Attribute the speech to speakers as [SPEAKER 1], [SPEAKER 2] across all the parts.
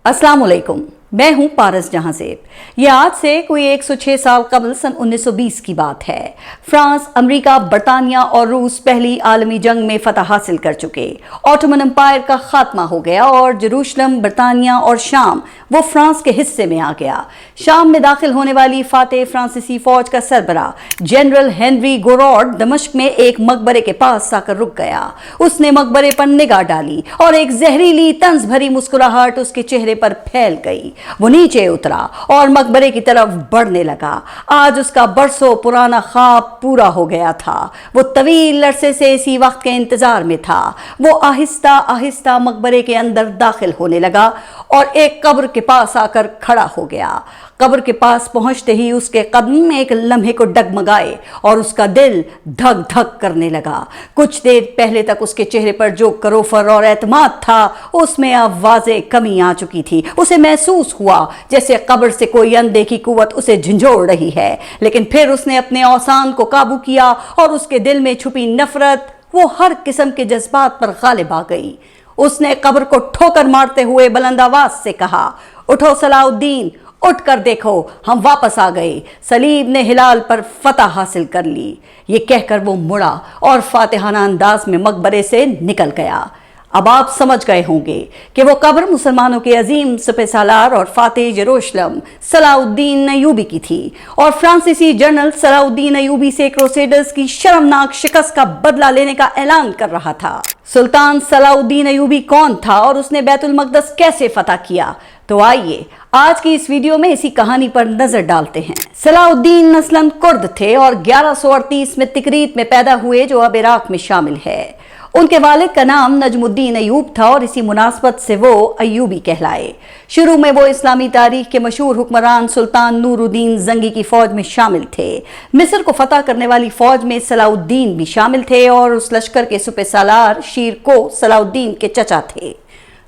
[SPEAKER 1] अस्सलाम वालेकुम, मैं हूं पारस जहांज़ेब। ये आज से कोई 106 साल कबल सन 1920 की बात है। फ्रांस, अमेरिका, बरतानिया और रूस पहली आलमी जंग में फतह हासिल कर चुके। ऑटोमन एम्पायर का खात्मा हो गया और जेरूशलम, बरतानिया और शाम वो फ्रांस के हिस्से में आ गया। शाम में दाखिल होने वाली फातेह फ्रांसीसी फौज का सरबरा जनरल हेनरी गोरार्ड दमिश्क में एक मकबरे के पास आकर रुक गया। उसने मकबरे पर निगाह डाली और एक जहरीली तंज भरी मुस्कुराहट उसके चेहरे पर फैल गई। वो नीचे उतरा और मकबरे की तरफ बढ़ने लगा। आज उसका बरसों पुराना ख्वाब पूरा हो गया था। वो तवील अरसे से इसी वक्त के इंतजार में था। वो आहिस्ता आहिस्ता मकबरे के अंदर दाखिल होने लगा और एक कब्र के पास आकर खड़ा हो गया। कब्र के पास पहुंचते ही उसके कदम एक लम्हे को डगमगाए और उसका दिल धक धक करने लगा। कुछ देर पहले तक उसके चेहरे पर जो करोफर और एतमाद था, उसमें अब वाज़े कमी आ चुकी थी। उसे महसूस हुआ जैसे कब्र से कोई अनदेखी कुव्वत उसे झंझोड़ रही है। लेकिन फिर उसने अपने औसान को काबू किया और उसके दिल में छुपी नफरत, वो हर किस्म के जज्बात पर गालिब आ गई। उसने कब्र को ठोकर मारते हुए बुलंद आवाज से कहा, उठो सलाउद्दीन, उठ कर देखो, हम वापस आ गए। सलीब ने हिलाल पर फतह हासिल कर ली। ये कहकर वो मुड़ा और फातिहाना अंदाज में मकबरे से निकल गया। अब आप समझ गए होंगे कि वो कब्र मुसलमानों के अजीम सिपह सालार और फातेह जेरूशलम सलाउद्दीन अय्यूबी की थी और फ्रांसीसी जनरल सलाउद्दीन अय्यूबी से क्रूसेडर्स की शर्मनाक शिकस्त का बदला लेने का ऐलान कर रहा था। सुल्तान सलाउद्दीन अय्यूबी कौन था और उसने बैतुल मक़दस कैसे फतह किया? तो आइए आज की इस वीडियो में इसी कहानी पर नजर डालते हैं। सलाउद्दीन नस्लन कुर्द थे और 1138 में तिकरीत में पैदा हुए, जो अब इराक में शामिल है। उनके वालिद का नाम नजमुद्दीन अयूब था और इसी मुनासबत से वो अयूबी कहलाए। शुरू में वो इस्लामी तारीख के मशहूर हुक्मरान सुल्तान नूरुद्दीन जंगी की फौज में शामिल थे। मिस्र को फतह करने वाली फौज में सलाउद्दीन भी शामिल थे और उस लश्कर के सुपह सालार शीर को सलाउद्दीन के चचा थे।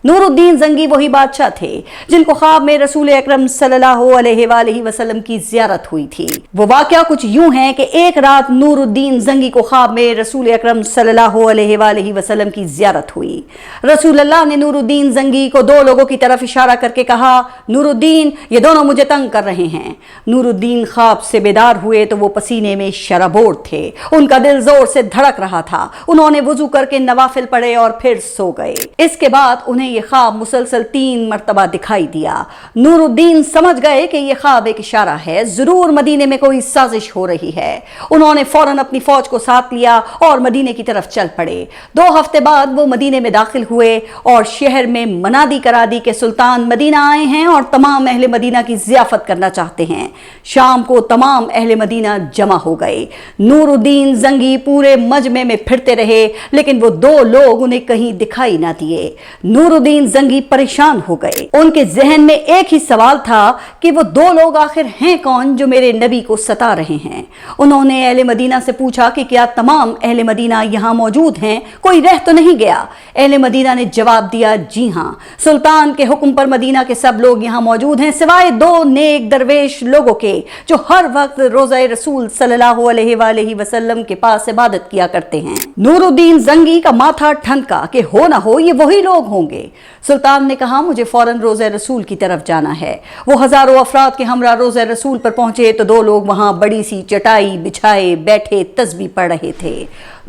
[SPEAKER 1] नूरुद्दीन जंगी वही बादशाह थे जिनको ख्वाब में रसूल अकरम सल्लल्लाहु अलैहि वसल्लम की ज़ियारत हुई थी। वो वाक़या कुछ यूं है कि एक रात नूरुद्दीन जंगी को ख्वाब में रसूल अकरम सल्लल्लाहु अलैहि वसल्लम की ज़ियारत हुई। रसूल अल्लाह ने नूरुद्दीन जंगी को दो लोगों की तरफ इशारा करके कहा, नूरुद्दीन, ये दोनों मुझे तंग कर रहे हैं। नूरुद्दीन ख्वाब से बेदार हुए तो वो पसीने में शराबोर थे। उनका दिल जोर से धड़क रहा था। उन्होंने वुजू करके नवाफिल पढ़े और फिर सो गए। इसके बाद उन्हें ये ख्वाब मुसलसल 3 मरतबा दिखाई दिया। नूरुद्दीन समझ गए कि ये ख्वाब एक इशारा है, जरूर मदीने में कोई साजिश हो रही है। उन्होंने फौरन अपनी फौज को साथ लिया और मदीने की तरफ चल पड़े। 2 हफ्ते बाद वो मदीने में दाखिल हुए और शहर में मनादी करा दी कि सुल्तान मदीना आए हैं और तमाम अहले मदीना की ज़ियाफत करना चाहते हैं। शाम को तमाम अहले मदीना जमा हो गए। नूरुद्दीन जंगी पूरे मजमे में फिरते रहे, लेकिन वो 2 लोग उन्हें कहीं दिखाई ना दिए। नूरुद्दीन जंगी परेशान हो गए। उनके जहन में एक ही सवाल था कि वो 2 लोग आखिर हैं कौन जो मेरे नबी को सता रहे हैं। उन्होंने अहले मदीना से पूछा कि क्या तमाम अहले मदीना यहाँ मौजूद हैं, कोई रह तो नहीं गया? अहले मदीना ने जवाब दिया, जी हाँ, सुल्तान के हुक्म पर मदीना के सब लोग यहाँ मौजूद हैं, सिवाय 2 नेक दरवेश लोगों के जो हर वक्त रोज़ा रसूल सल्लल्लाहु अलैहि वसल्लम के पास इबादत किया करते हैं। नूरुद्दीन जंगी का माथा ठनका कि हो ना हो ये वही लोग होंगे। सुल्तान ने कहा, मुझे फौरन रोज़े रसूल की तरफ जाना है। वो हजारों अफराद के हमरा रोज़े रसूल पर पहुंचे तो 2 लोग वहां बड़ी सी चटाई बिछाए बैठे तस्बीह पढ़ रहे थे।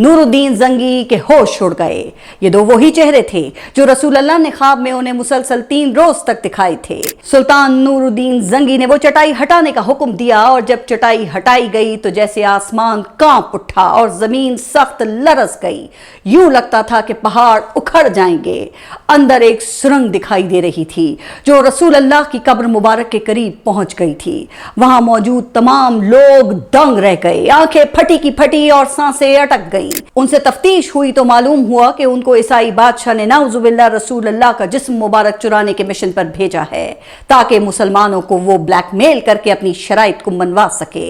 [SPEAKER 1] नूरुद्दीन जंगी के होश उड़ गए। ये 2 वही चेहरे थे जो रसूल अल्लाह ने ख्वाब में उन्हें मुसलसल 3 रोज तक दिखाए थे। सुल्तान नूरुद्दीन जंगी ने वो चटाई हटाने का हुक्म दिया और जब चटाई हटाई गई तो जैसे आसमान कांप उठा और जमीन सख्त लरस गई। यूं लगता था कि पहाड़ उखड़ जाएंगे। अंदर एक सुरंग दिखाई दे रही थी जो रसूल अल्लाह की कब्र मुबारक के करीब पहुंच गई थी। वहां मौजूद तमाम लोग दंग रह गए, आंखें फटी की फटी और सांसें अटक गई। उनसे तफ्तीश हुई तो मालूम हुआ कि उनको ईसाई बादशाह ने नाउजुबिल्लाह रसूल अल्लाह का जिस्म मुबारक चुराने के मिशन पर भेजा है ताकि मुसलमानों को वो ब्लैकमेल करके अपनी शराइत को मनवा सके।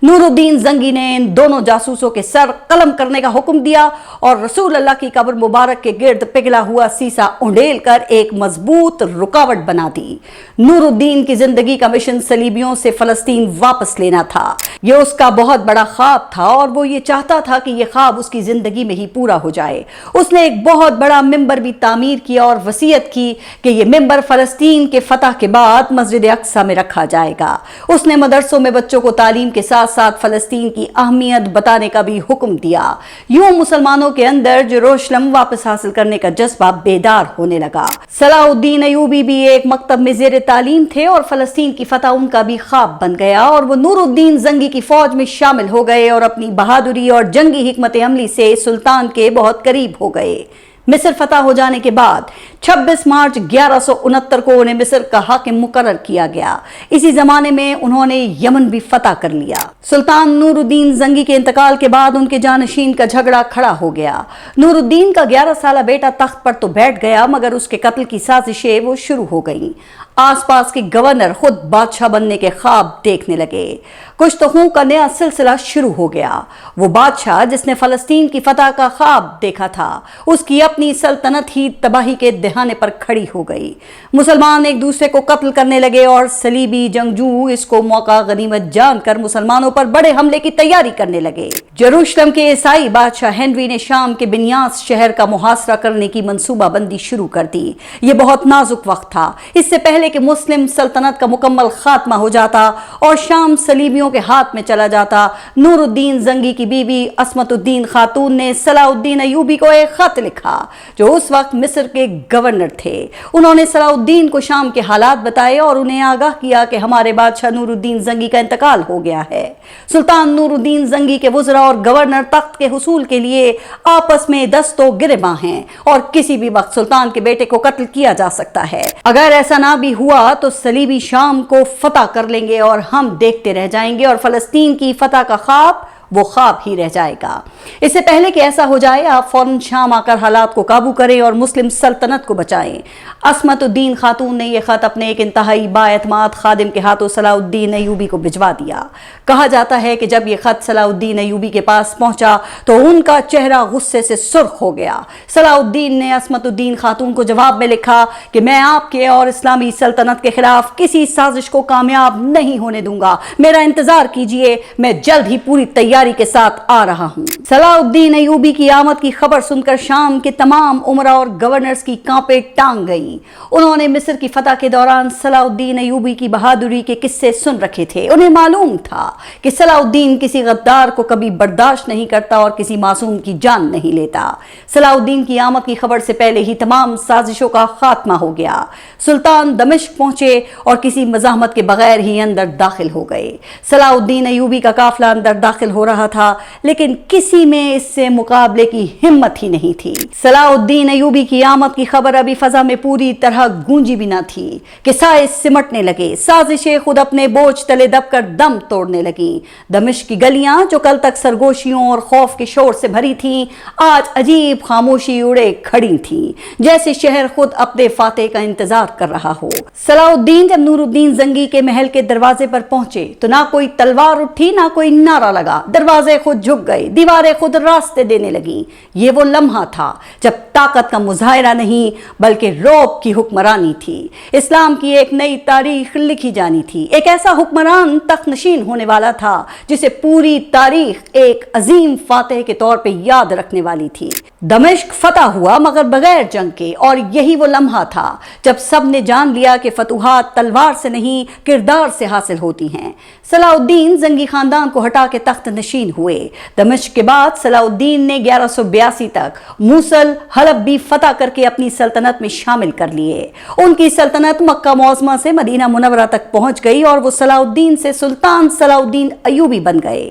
[SPEAKER 1] नूरुद्दीन जंगी ने इन दोनों जासूसों के सर कलम करने का हुक्म दिया और रसूल अल्लाह की कब्र मुबारक के गिर्द पिघला हुआ सीसा उंडेल कर एक मजबूत रुकावट बना दी। नूरुद्दीन की जिंदगी का मिशन सलीबियों से फलस्तीन वापस लेना था, یہ اس کا بہت بڑا خواب تھا اور وہ یہ چاہتا تھا کہ یہ خواب اس کی زندگی میں ہی پورا ہو جائے۔ اس نے ایک بہت بڑا ممبر بھی تعمیر کیا اور وصیت کی کہ یہ ممبر فلسطین کے فتح کے بعد مسجد اقصی میں رکھا جائے گا۔ اس نے مدرسوں میں بچوں کو تعلیم کے ساتھ ساتھ فلسطین کی اہمیت بتانے کا بھی حکم دیا۔ یوں مسلمانوں کے اندر یروشلم واپس حاصل کرنے کا جذبہ بیدار ہونے لگا۔ صلاح الدین ایوبی بھی ایک مکتب میں زیر تعلیم تھے اور فلسطین کی فتح ان کا بھی خواب بن گیا اور وہ نور الدین زنگی کی فوج میں شامل ہو گئے اور اپنی بہادری اور جنگی حکمت عملی سے سلطان کے بہت قریب ہو گئے۔ مصر فتح ہو جانے کے بعد 26 مارچ 1169 کو انہیں مصر کا حاکم مقرر کیا گیا۔ اسی زمانے میں انہوں نے یمن بھی فتح کر لیا۔ سلطان نور الدین زنگی کے انتقال کے بعد ان کے جانشین کا جھگڑا کھڑا ہو گیا۔ نور الدین کا 11 سالہ بیٹا تخت پر تو بیٹھ گیا مگر اس کے قتل کی سازشیں وہ شروع ہو گئیں۔ آس پاس کے گورنر خود بادشاہ بننے کے خواب دیکھنے لگے۔ کچھ تو خون کا نیا سلسلہ شروع ہو گیا۔ وہ بادشاہ جس نے فلسطین کی فتح کا خواب دیکھا تھا، اس کی اپنی سلطنت ہی تباہی کے دہانے پر کھڑی ہو گئی۔ مسلمان ایک دوسرے کو قتل کرنے لگے اور صلیبی جنگجو اس کو موقع غنیمت جان کر مسلمانوں پر بڑے حملے کی تیاری کرنے لگے۔ یروشلم کے عیسائی بادشاہ ہنری نے شام کے بنیاس شہر کا محاصرہ کرنے کی منصوبہ بندی شروع کر دی۔ یہ بہت نازک وقت تھا۔ اس سے پہلے کہ مسلم سلطنت کا مکمل خاتمہ ہو جاتا اور شام صلیبیوں کے ہاتھ میں چلا جاتا، نور الدین زنگی کی بیوی عصمت الدین خاتون نے صلاح الدین ایوبی کو ایک خط لکھا جو اس وقت مصر کے گورنر تھے۔ انہوں نے صلاح الدین کو شام کے حالات بتائے اور انہیں آگاہ کیا کہ ہمارے بادشاہ نور الدین زنگی کا انتقال ہو گیا ہے۔ سلطان نور الدین زنگی کے وزراء اور گورنر تخت کے حصول کے لیے آپس میں دست و گریباں ہیں اور کسی بھی وقت سلطان کے بیٹے کو قتل کیا جا سکتا ہے۔ اگر ایسا نہ بھی ہوا تو صلیبی شام کو فتح کر لیں گے اور ہم دیکھتے رہ جائیں گے اور فلسطین کی فتح کا خواب وہ خواب ہی رہ جائے گا۔ اس سے پہلے کہ ایسا ہو جائے آپ فوراً شام آ کر حالات کو قابو کریں اور مسلم سلطنت کو بچائیں۔ عصمت الدین خاتون نے یہ خط اپنے ایک انتہائی بااعتماد خادم کے ہاتھوں صلاح الدین ایوبی کو بھجوا دیا۔ کہا جاتا ہے کہ جب یہ خط صلاح الدین ایوبی کے پاس پہنچا تو ان کا چہرہ غصے سے سرخ ہو گیا۔ صلاح الدین نے عصمت الدین خاتون کو جواب میں لکھا کہ میں آپ کے اور اسلامی سلطنت کے خلاف کسی سازش کو کامیاب نہیں ہونے دوں گا۔ میرا انتظار کیجئے، میں جلد ہی پوری تیاری کے ساتھ آ رہا ہوں۔ صلاح الدین ایوبی کی آمد کی خبر سن کر شام کے تمام امراء اور گورنرز کی کانپیں ٹانگ گئیں۔ انہوں نے مصر کی فتح کے دوران صلاح الدین ایوبی کی بہادری کے قصے سن رکھے تھے۔ انہیں معلوم تھا کہ صلاح الدین کسی غدار کو کبھی برداشت نہیں کرتا اور کسی معصوم کی جان نہیں لیتا۔ صلاح الدین کی آمد کی خبر سے پہلے ہی تمام سازشوں کا خاتمہ ہو گیا۔ سلطان دمشق پہنچے اور کسی مزاحمت کے بغیر ہی اندر داخل ہو گئے۔ صلاح الدین ایوبی کا قافلہ اندر داخل ہو رہا تھا لیکن کسی میں اس سے مقابلے کی ہمت ہی نہیں تھی۔ صلاح الدین ایوبی کی آمد کی خبر ابھی فضا میں پوری طرح گونجی بھی نہ تھی کہ سائے سمٹنے لگے۔ سازشیں خود اپنے بوجھ تلے دب کر دم توڑنے لگیں۔ دمشق کی گلیاں جو کل تک سرگوشیوں اور خوف کے شور سے بھری تھیں، آج عجیب خاموشی اڑے کھڑی تھیں، جیسے شہر خود اپنے فاتح کا انتظار کر رہا ہو۔ صلاح الدین جب نور الدین زنگی کے محل کے دروازے پر پہنچے تو نہ کوئی تلوار اٹھی نہ کوئی نعرہ لگا۔ دروازے خود جھک گئے، دیواریں خود راستے دینے لگیں۔ یہ وہ لمحہ تھا جب طاقت کا مظاہرہ نہیں بلکہ رعب کی حکمرانی تھی۔ اسلام کی ایک نئی تاریخ لکھی جانی تھی۔ ایک ایسا حکمران تخت نشین ہونے والا تھا جسے پوری تاریخ ایک عظیم فاتح کے طور پہ یاد رکھنے والی تھی۔ دمشق فتح ہوا مگر بغیر جنگ کے، اور یہی وہ لمحہ تھا جب سب نے جان لیا کہ فتوحات تلوار سے نہیں کردار سے حاصل ہوتی ہیں۔ صلاح الدین زنگی خاندان کو ہٹا کے تخت نشین ہوئے۔ دمشق کے بعد صلاح الدین نے 1182 تک موصل، حلب بھی فتح کر کے اپنی سلطنت میں شامل کر لیے۔ ان کی سلطنت مکہ معظمہ سے مدینہ منورہ تک پہنچ گئی اور وہ صلاح الدین سے سلطان صلاح الدین ایوبی بن گئے۔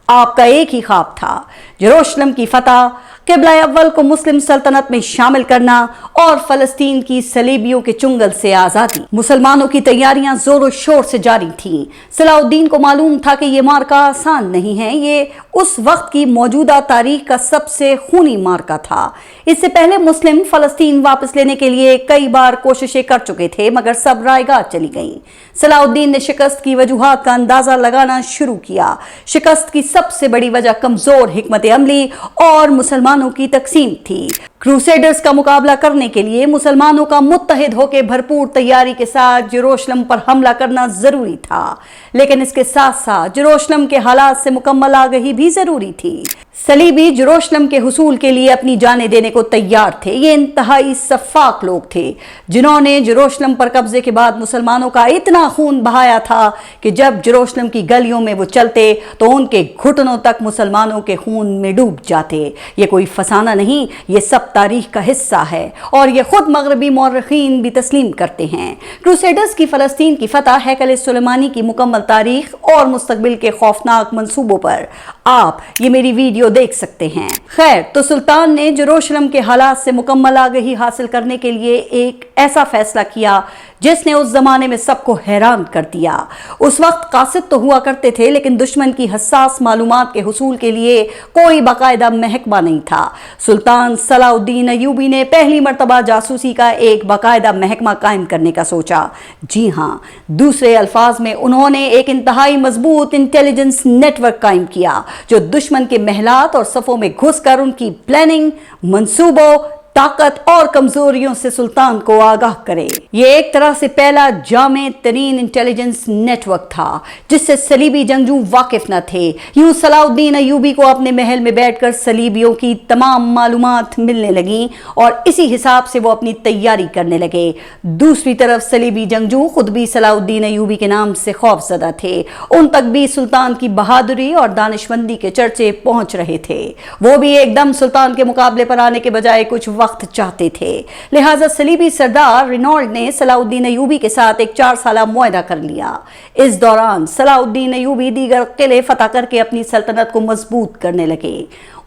[SPEAKER 1] آپ کا ایک ہی خواب تھا، یروشلم کی فتح، قبلہ اول کو مسلم سلطنت میں شامل کرنا اور فلسطین کی صلیبیوں کے چنگل سے آزادی۔ مسلمانوں کی تیاریاں زور و شور سے جاری تھیں۔ صلاح الدین کو معلوم تھا کہ یہ معرکہ آسان نہیں ہے، یہ اس وقت کی موجودہ تاریخ کا سب سے خونی معرکہ تھا۔ اس سے پہلے مسلم فلسطین واپس لینے کے لیے کئی بار کوششیں کر چکے تھے مگر سب رائے گاہ چلی گئیں۔ صلاح الدین نے شکست کی وجوہات کا اندازہ لگانا شروع کیا۔ شکست کی سب سے بڑی وجہ کمزور حکمت हमत अमली और मुसलमानों की तकसीम थी। क्रूसेडर्स का मुकाबला करने के लिए मुसलमानों का मुत्तहिद होकर भरपूर तैयारी के साथ जेरूसलम पर हमला करना जरूरी था, लेकिन इसके साथ साथ जेरूसलम के हालात से मुकम्मल आगाही भी जरूरी थी। सलीबी जेरूसलम के हुसूल के लिए अपनी जानें देने को तैयार थे। ये इंतहाई सफाक लोग थे जिन्होंने जेरूसलम पर कब्जे के बाद मुसलमानों का इतना खून बहाया था कि जब जेरूसलम की गलियों में वो चलते तो उनके घुटनों तक मुसलमानों के खून में डूब जाते। ये कोई फसाना नहीं, ये सब तारीख का हिस्सा है और ये खुद मगरबी मौरखीन भी तस्लीम करते हैं। क्रूसेडर्स की फलस्तीन की फतह, हैकल सुलेमानी की मुकम्मल तारीख और मुस्तकबिल के खौफनाक मंसूबों पर आप ये मेरी वीडियो देख सकते हैं। खैर, तो सुल्तान ने जेरूसलम के हालात से मुकम्मल आगाही हासिल करने के लिए एक ऐसा फैसला किया जिसने उस जमाने में सबको हैरान कर दिया। उस वक्त कासिद तो हुआ करते थे, लेकिन दुश्मन की हसास मालूमात के हुसूल के लिए कोई बाकायदा महकमा नहीं था। सुल्तान सलाउद्दीन अय्यूबी ने पहली मर्तबा जासूसी का एक बाकायदा महकमा कायम करने का सोचा। जी हाँ, दूसरे अल्फाज में उन्होंने एक इंतहाई मजबूत इंटेलिजेंस नेटवर्क कायम किया जो दुश्मन के महलात और सफों में घुसकर उनकी प्लानिंग, मंसूबों, ताकत और कमजोरियों से सुल्तान को आगाह करे। ये एक तरह से पहला जामे तरीन इंटेलिजेंस नेटवर्क था जिससे सलीबी जंगजू वाकिफ न थे। यूं सलाउद्दीन अय्यूबी को अपने महल में बैठकर सलीबियों की तमाम मालूमात मिलने लगी और इसी हिसाब से वो अपनी तैयारी करने लगे। दूसरी तरफ सलीबी जंगजू खुद भी सलाउद्दीन अय्यूबी के नाम से खौफजदा थे। उन तक भी सुल्तान की बहादुरी और दानिशमंदी के चर्चे पहुंच रहे थे। वो भी एकदम सुल्तान के मुकाबले पर आने के बजाय कुछ वक्त चाहते थे। लिहाजा सलीबी सरदार रेनॉल्ड ने सलाउद्दीन अय्यूबी के साथ एक 4 साला मुआहदा कर लिया। इस दौरान सलाउद्दीन अय्यूबी दीगर किले फतह करके अपनी सल्तनत को मजबूत करने लगे।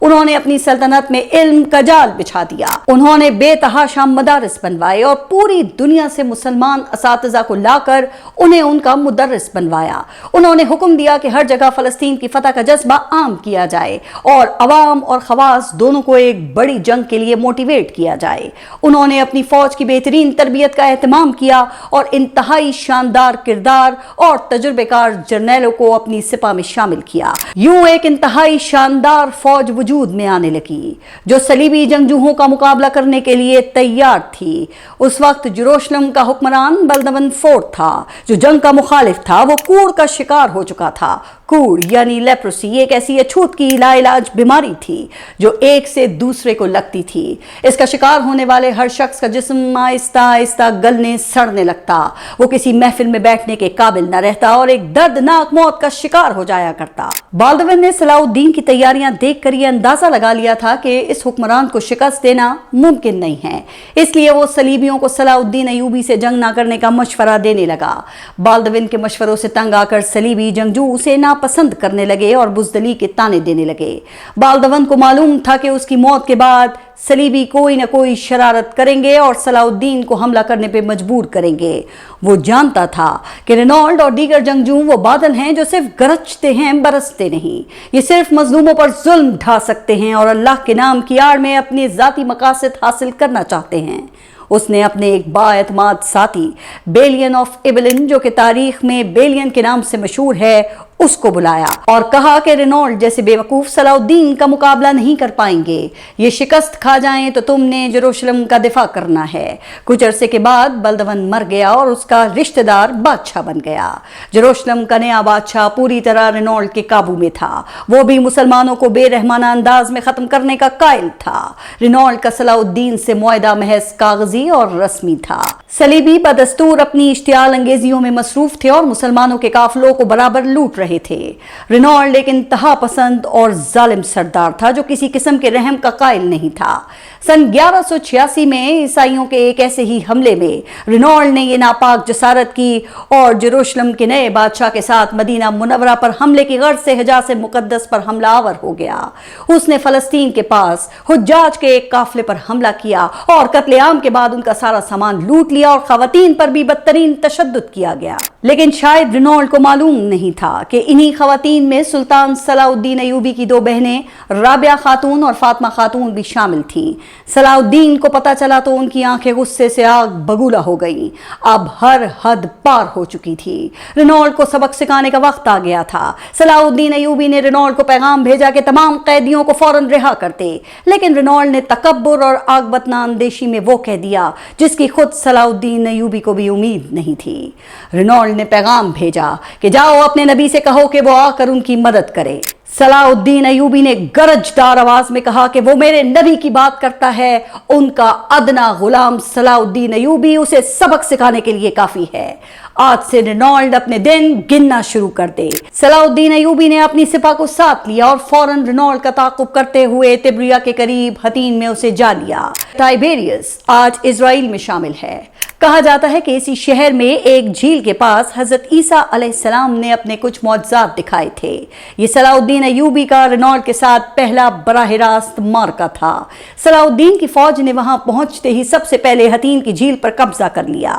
[SPEAKER 1] उन्होंने अपनी सल्तनत में इल्म का जाल बिछा दिया। उन्होंने बेतहाशा मदारिस बनवाए और पूरी दुनिया से मुसलमान असातिज़ा को लाकर उन्हें उनका मुदर्रिस बनवाया। उन्होंने हुक्म दिया कि हर जगह फलस्तीन की फतह का जज्बा आम किया जाए और अवाम और खवास दोनों को एक बड़ी जंग के लिए मोटिवेट किया जाए। उन्होंने अपनी फौज की बेहतरीन तरबियत का एहतमाम किया और इंतहाई शानदार किरदार और तजुर्बेकार जर्नैलों को अपनी सिपा में शामिल किया। यूं एक इंतहाई शानदार फौज वजूद में आने लगी जो सलीबी जंगजूओं का मुकाबला करने के लिए तैयार थी। उस वक्त जेरूसलम का हुक्मरान बल्दवन फोर्ट था जो जंग का मुखालिफ था। वो कूड़ का शिकार हो चुका था। कूड़ यानी लेप्रोसी एक ऐसी अछूत की लाइलाज बीमारी थी जो एक से दूसरे को लगती थी। इसका शिकार होने वाले हर शख्स का जिस्म आहिस्ता आहिस्ता गलने सड़ने लगता। वो किसी महफिल में बैठने के काबिल न रहता और एक दर्दनाक मौत का शिकार हो जाया करता। बाल्दवन ने सलाउद्दीन की तैयारियां देखकर यह अंदाजा लगा लिया था कि इस हुक्मरान को शिकस्त देना मुमकिन नहीं है। इसलिए वो सलीबियों को सलाउद्दीन अय्यूबी से जंग न करने का मशवरा देने लगा। बाल्दवन के मशवरों से तंग आकर सलीबी जंगजू उसे नापसंद करने लगे और बुज़दली के ताने देने लगे। बाल्दवन को मालूम था कि उसकी मौत के बाद सलीबी कोई न कोई शरारत करेंगे और सलाउद्दीन को हमला करने पे मजबूर करेंगे। वो जानता था कि रेनॉल्ड और दीगर जंगजू वो बादल हैं जो सिर्फ गरजते हैं, बरसते नहीं। ये सिर्फ मजलूमों पर जुल्म ढा सकते हैं और अल्लाह के नाम की आड़ में अपने जाती मकासद हासिल करना चाहते हैं। उसने अपने एक बाएतमाद साथी बेलियन ऑफ इबलिन, जो कि तारीख में बेलियन के नाम से मशहूर है, उसको बुलाया और कहा कि रेनॉल्ड जैसे बेवकूफ सलाउद्दीन का मुकाबला नहीं कर पाएंगे। ये शिकस्त खा जाएं तो तुमने जेरूसलम का दिफा करना है। कुछ अरसे के बाद बल्दवन मर गया और उसका रिश्तेदार बादशाह बन गया। जेरूसलम का नया बादशाह पूरी तरह रेनॉल्ड के काबू में था। वो भी मुसलमानों को बेरहमाना अंदाज में खत्म करने का कायल था। रेनॉल्ड का सलाउद्दीन से मुआहदा महज कागजी और रस्मी था। सलीबी बदस्तूर अपनी इश्तियाल अंगेजियों में मसरूफ थे और मुसलमानों के काफिलों को बराबर लूट रहे थे। रेनॉल्ड एक इंतहा पसंद और जालिम सरदार था जो किसी किस्म के रहम का कायल नहीं था। सन 1186 में ईसाइयों के एक ऐसे ही हमले में रेनॉल्ड ने यह नापाक जसारत की और जेरूसलम के नए बादशाह के साथ मदीना मुनव्वरा पर हमले की गर्ज से हिजाज़ मुकद्दस पर हमलावर हो गया। उसने फलस्तीन के पास हुज्जाज के एक काफिले पर हमला किया और कत्लेआम के बाद उनका सारा सामान लूट लिया और खवातीन पर भी बदतरीन तशद्दुद किया गया। लेकिन शायद रेनॉल्ड को मालूम नहीं था कि इन्हीं खवातीन में सुल्तान सलाउद्दीन अय्यूबी की दो बहनें राबिया खातून और फातिमा खातून भी शामिल थीं। सलाउद्दीन को पता चला तो उनकी आंखें गुस्से से आग बगूला हो गईं। अब हर हद पार हो चुकी थी। रेनॉल्ड को सबक सिखाने का वक्त आ गया था। सलाउद्दीन अय्यूबी ने रेनॉल्ड को पैगाम भेजा कि तमाम कैदियों को फौरन रिहा कर दे, लेकिन रेनॉल्ड ने तकब्बुर और आगबतना अंदेशी में वो कह दिया जिसकी खुद सलाउद्दीन अय्यूबी को भी उम्मीद नहीं थी। रेनॉल्ड ने पैगाम भेजा कि जाओ अपने नबी से कहो कि वो आकर उनकी मदद करे। सलाउद्दीन अय्यूबी ने गरजदार आवाज में कहा कि वो मेरे नबी की बात करता है, उनका अदना गुलाम सलाउद्दीन अय्यूबी उसे सबक सिखाने के लिए काफी है। आज से रेनॉल्ड अपने दिन गिनना शुरू कर दे। सलाउद्दीन अय्यूबी ने अपनी सिपा को साथ लिया और फौरन रेनॉल्ड का ताक़ुब करते हुए तिब्रिया के करीब हतीन में उसे जा लिया। टाइबेरियस आज इजराइल में शामिल है। कहा जाता है कि इसी शहर में एक झील के पास हजरत ईसा अलैहिस्सलाम ने अपने कुछ मौजज़ात दिखाए थे। ये सलाउद्दीन अय्यूबी का रेनॉल्ड के साथ पहला बराह रास्त मार्का था। सलाउद्दीन की फौज ने वहां पहुंचते ही सबसे पहले हतीन की झील पर कब्जा कर लिया।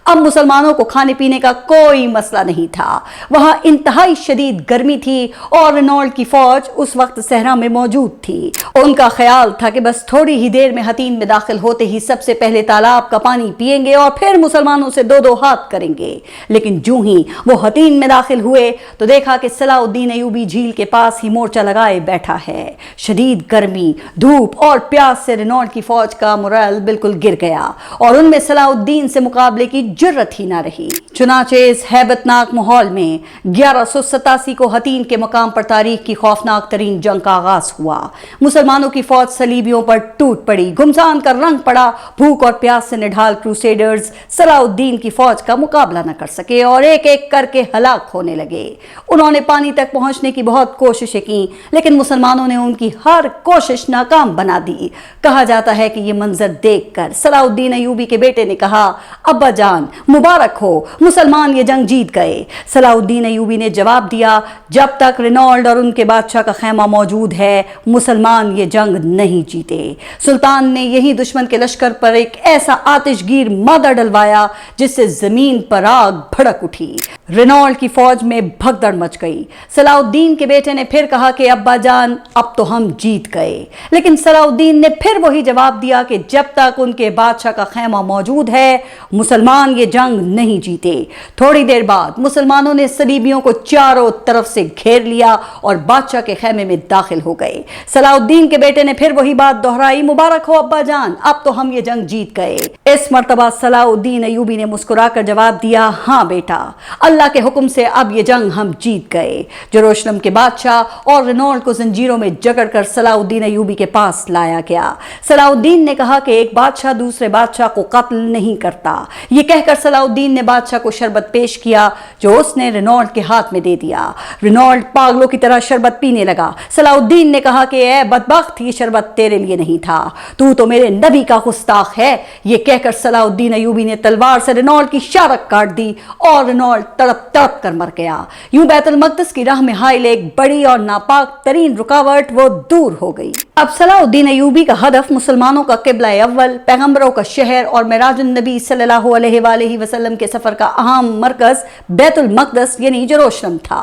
[SPEAKER 1] अब मुसलमानों को खाने पीने का कोई मसला नहीं था। वहां इंतहाई शदीद गर्मी थी और रेनॉल्ड की फौज उस वक्त सहरा में मौजूद थी। उनका ख्याल था कि बस थोड़ी ही देर में हतीन में दाखिल होते ही सबसे पहले तालाब का पानी पिएंगे और फिर मुसलमानों से दो दो हाथ करेंगे। लेकिन जूं ही वो हतीन में दाखिल हुए तो देखा कि सलाउद्दीन अय्यूबी झील के पास ही मोर्चा लगाए बैठा है। शदीद गर्मी, धूप और प्यास से रेनॉल्ड की फौज का मोरल बिल्कुल गिर गया और उनमें सलाउद्दीन से मुकाबले की जुर्रत ही ना रही। चुनाचे इस हैबतनाक माहौल में 1187 को हतीन के मकाम पर तारीख की खौफनाक तरीन जंग का आगाज हुआ। मुसलमानों की फौज सलीबियों पर टूट पड़ी, घुमसान का रंग पड़ा। भूख और प्यास से निढाल क्रूसेडर्स सलाउद्दीन की फौज का मुकाबला न कर सके और एक एक करके हलाक होने लगे। उन्होंने पानी तक पहुंचने की बहुत कोशिशें की, लेकिन मुसलमानों ने उनकी हर कोशिश नाकाम बना दी। कहा जाता है कि यह मंजर देखकर सलाउद्दीन अय्यूबी के बेटे ने कहा, अब्बा जान मुबारक हो, मुसलमान ये जंग जीत गए। सलाउद्दीन अय्यूबी ने जवाब दिया, जब तक रेनॉल्ड और उनके बादशाह का खैमा मौजूद है मुसलमान ये जंग नहीं जीते। सुल्तान ने यही दुश्मन के लश्कर पर एक ऐसा आतिशगीर मादा डलवाया जिससे जमीन पर आग भड़क उठी। रेनॉल्ड की फौज में भगदड़ मच गई। सलाउद्दीन के बेटे ने फिर कहा कि अब्बा जान अब तो हम जीत गए। लेकिन सलाउद्दीन ने फिर वही जवाब दिया कि जब तक उनके बादशाह का खैमा मौजूद है मुसलमान ये जंग नहीं जीते। थोड़ी देर बाद मुसलमानों ने सलीबियों को चारों तरफ से घेर लिया और बादशाह के खैमे में दाखिल हो गए। सलाउद्दीन के बेटे ने फिर वही बात दोहराई, मुबारक हो अब्बा जान, अब तो हम ये जंग जीत गए। इस मर्तबा सलाउद्दीन अय्यूबी ने मुस्कुराकर जवाब दिया, हाँ बेटा, अल्लाह के हुक्म से अब ये जंग हम जीत गए। जेरूशलम के बादशाह और रेनॉल्ड को जंजीरों में जकड़कर सलाउद्दीन अय्यूबी के पास लाया गया। सलाउद्दीन ने कहा कि एक बादशाह दूसरे बादशाह को कत्ल नहीं करता। ये कहकर सलाउद्दीन ने बादशाह को शरबत पेश किया जो उसने रेनॉल्ड के हाथ में दे दिया। रेनॉल्ड पागलों की तरह शरबत पीने लगा। सलाउद्दीन ने कहा कि ए बदबख्त, ये शरबत तेरे लिए नहीं था, तू तो मेरे नबी का गुस्ताख है। ये कहकर सलाउद्दीन अय्यूबी ने तलवार से रेनॉल्ड की शारक काट दी और रेनॉल्ड तड़प तड़प कर मर गया। यूं बैतुल मक़दिस की राह में हाइल एक बड़ी और नापाक तरीन रुकावट वो दूर हो गई। अब सलाउद्दीन अय्यूबी का हदफ मुसलमानों का किबला अव्वल, पैगंबरों का शहर और मिराजुन नबी सल्लल्लाहु अलैहि वसल्लम के सफर का अहम मरकज बैतुल मक़दिस यानी जेरूशलम था।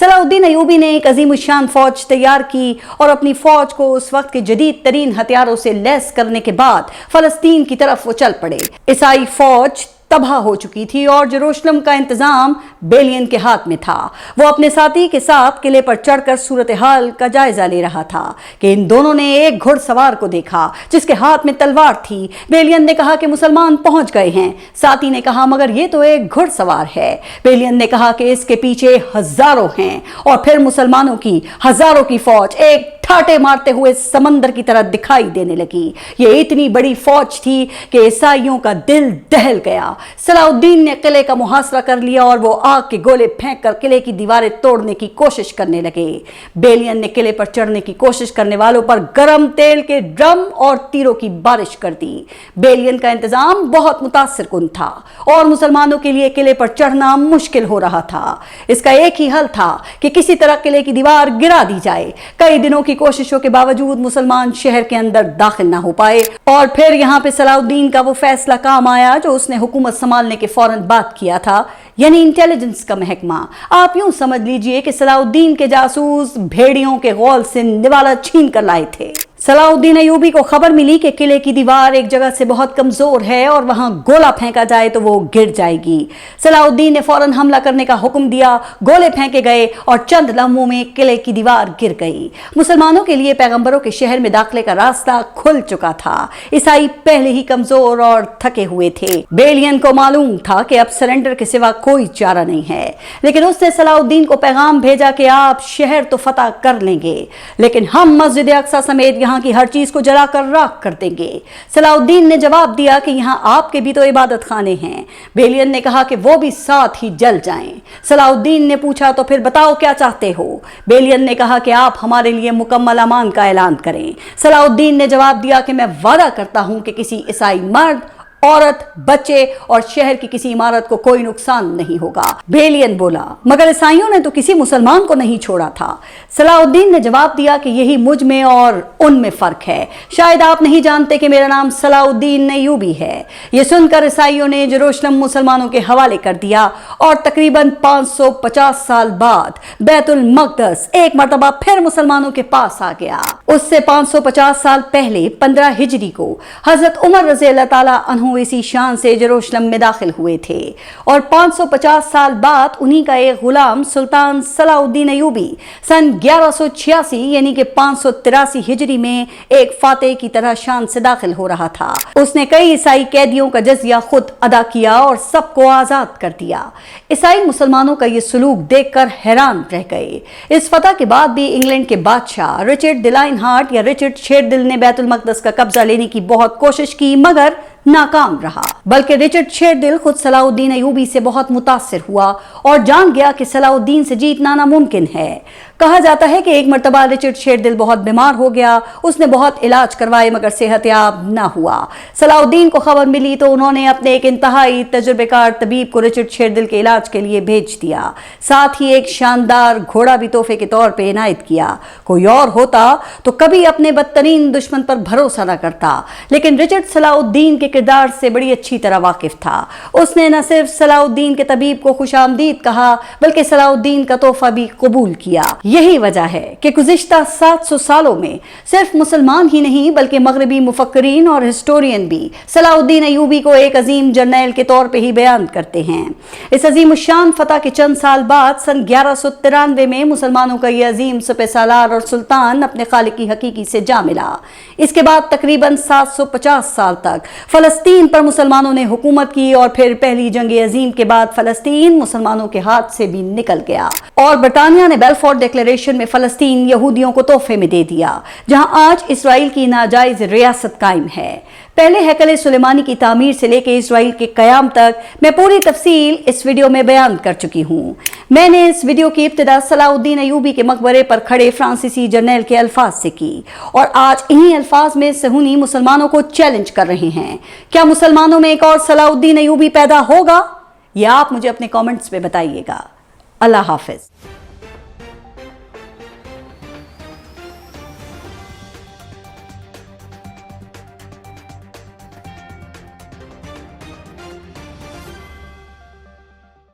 [SPEAKER 1] सलाउद्दीन अय्यूबी ने एक अजीम शान फौज तैयार की और अपनी फौज को उस वक्त के जदीद तरीन हथियारों से लैस करने के बाद फलस्तीन की तरफ वो चल पड़े। ईसाई फौज तबाह हो चुकी थी और जेरूशलम का इंतजाम बेलियन के हाथ में था। वो अपने साथी के साथ किले पर चढ़कर सूरत हाल का जायजा ले रहा था कि इन दोनों ने एक घुड़सवार को देखा जिसके हाथ में तलवार थी। बेलियन ने कहा कि मुसलमान पहुंच गए हैं। साथी ने कहा, मगर ये तो एक घुड़सवार है। बेलियन ने कहा कि इसके पीछे हजारों हैं और फिर मुसलमानों की हजारों की फौज एक ठाटे मारते हुए समंदर की तरह दिखाई देने लगी। ये इतनी बड़ी फौज थी कि ईसाइयों का दिल दहल गया। सलाउद्दीन ने किले का मुहासरा कर लिया और वो आग के गोले फेंक कर किले की दीवारें तोड़ने की कोशिश करने लगे। बेलियन ने किले पर चढ़ने की कोशिश करने वालों पर गरम तेल के ड्रम और तीरों की बारिश कर दी। बेलियन का इंतजाम बहुत मुतासिर कुन था और मुसलमानों के लिए किले पर चढ़ना मुश्किल हो रहा था। इसका एक ही हल था कि किसी तरह किले की दीवार गिरा दी जाए। कई दिनों की कोशिशों के बावजूद मुसलमान शहर के अंदर दाखिल ना हो पाए और फिर यहाँ पे सलाउद्दीन का वो फैसला काम आया जो उसने हुकूमत संभालने के फौरन बाद किया था, यानी इंटेलिजेंस का महकमा। आप यूं समझ लीजिए कि सलाउद्दीन के जासूस भेड़ियों के गौल से निवाला छीन कर लाए थे। सलाउद्दीन अयूबी को खबर मिली कि किले की दीवार एक जगह से बहुत कमजोर है और वहां गोला फेंका जाए तो वो गिर जाएगी। सलाउद्दीन ने फौरन हमला करने का हुक्म दिया, गोले फेंके गए और चंद लम्हों में किले की दीवार गिर गई। मुसलमानों के लिए पैगंबरों के शहर में दाखिले का रास्ता खुल चुका था। ईसाई पहले ही कमजोर और थके हुए थे। बेलियन को मालूम था कि अब सरेंडर के सिवा कोई चारा नहीं है, लेकिन उसने सलाउद्दीन को पैगाम भेजा कि आप शहर तो फतह कर लेंगे, लेकिन हम मस्जिद अक्सा समेत यहाँ की हर चीज को जलाकर राख कर देंगे। सलाउद्दीन ने जवाब दिया कि यहाँ आपके भी तो इबादत खाने हैं। बेलियन ने कहा कि वो भी साथ ही जल जाएं। सलाउद्दीन ने पूछा तो फिर बताओ क्या चाहते हो। बेलियन ने कहा कि आप हमारे लिए मुकम्मल अमान का ऐलान करें। सलाउद्दीन ने जवाब दिया कि मैं वादा करता हूं कि किसी ईसाई मर्द, औरत, बच्चे और शहर की किसी इमारत को कोई नुकसान नहीं होगा। बेलियन बोला, मगर ईसाइयों ने तो किसी मुसलमान को नहीं छोड़ा था। सलाउद्दीन ने जवाब दिया कि यही मुझ में और उनमें फर्क है। शायद आप नहीं जानते कि मेरा नाम सलाउद्दीन अय्यूबी है। यह सुनकर ईसाइयों ने जेरूशलम मुसलमानों के हवाले कर दिया और तकरीबन 550 साल बाद बैतुल मक़दस एक मर्तबा फिर मुसलमानों के पास आ गया। उससे 550 साल पहले 15 हिजरी को हजरत उमर रज़ी अल्लाह तआला अन्हु इसी शान से जेरूशलम में दाखिल हुए थे और 550 साल बाद उन्हीं का एक गुलाम सुल्तान सलाउद्दीन अय्यूबी सन 1186 यानी कि 583 हिजरी में एक फातेह की तरह शान से दाखिल हो रहा था। उसने कई ईसाई कैदियों का जजिया खुद अदा किया और सबको आजाद कर दिया। ईसाई मुसलमानों का ये सलूक देखकर हैरान रह गए। इस फतह के बाद भी इंग्लैंड के बादशाह रिचर्ड द लायनहार्ट या रिचर्ड शेरदिल ने बैतुल मक़दस का कब्जा लेने की बहुत कोशिश की मगर नाकाम रहा। बल्कि रिचर्ड शेरदिल खुद सलाउद्दीन अय्यूबी से बहुत मुतासिर हुआ और जान गया कि सलाउद्दीन से जीतना नामुमकिन है। कहा जाता है कि एक मर्तबा रिचर्ड शेरदिल बहुत बीमार हो गया। उसने बहुत इलाज करवाए मगर सेहतयाब न हुआ। सलाउद्दीन को खबर मिली तो उन्होंने अपने एक इंतहाई तजुर्बेकार तबीब को रिचर्ड शेरदिल के इलाज के लिए भेज दिया। साथ ही एक शानदार घोड़ा भी तोहफे के तौर पर इनायत किया। कोई और होता तो कभी अपने बदतरीन दुश्मन पर भरोसा न करता, लेकिन रिचर्ड सलाउद्दीन के किरदार से बड़ी अच्छी तरह वाकिफ था। उसने न सिर्फ सलाउद्दीन के तबीब को खुशामदीद कहा बल्कि सलाउद्दीन का तोहफा भी कबूल किया। यही वजह है कि गुज़िश्ता 700 सालों में सिर्फ मुसलमान ही नहीं बल्कि मगरबी मुफक्करीन और हिस्टोरियन भी सलाउद्दीन अय्यूबी को एक अजीम जर्नैल के तौर पे ही बयान करते हैं। इस अजीम शान फतह के चंद साल बाद सन 1193 में मुसलमानों का यह अजीम सुपह सालार और सुल्तान अपने खालिकी हकीकी से जा मिला। इसके बाद तकरीबन 750 साल तक फलस्तीन पर मुसलमानों ने हुकूमत की और फिर पहली जंग अजीम के बाद फलस्तीन मुसलमानों के हाथ से भी निकल गया और बरतानिया ने बेलफोर्ड डिक्लेरेशन में फलस्तीन यहूदियों को तोहफे में दे दिया, जहां आज इसराइल की नाजायज रियासत कायम है। पहले हैकल सुलेमानी की तामीर से लेकर इसराइल के कयाम तक मैं पूरी तफसील इस वीडियो में बयान कर चुकी हूँ। मैंने इस वीडियो की इब्तिदा सलाउद्दीन अय्यूबी के मकबरे पर खड़े फ्रांसीसी जर्नैल के अल्फाज से की और आज इन्हीं अल्फाज में सुन्नी मुसलमानों को चैलेंज कर रहे हैं। क्या मुसलमानों में एक और सलाउद्दीन अय्यूबी पैदा होगा? या आप मुझे अपने कमेंट्स में बताइएगा। अल्लाह हाफिज।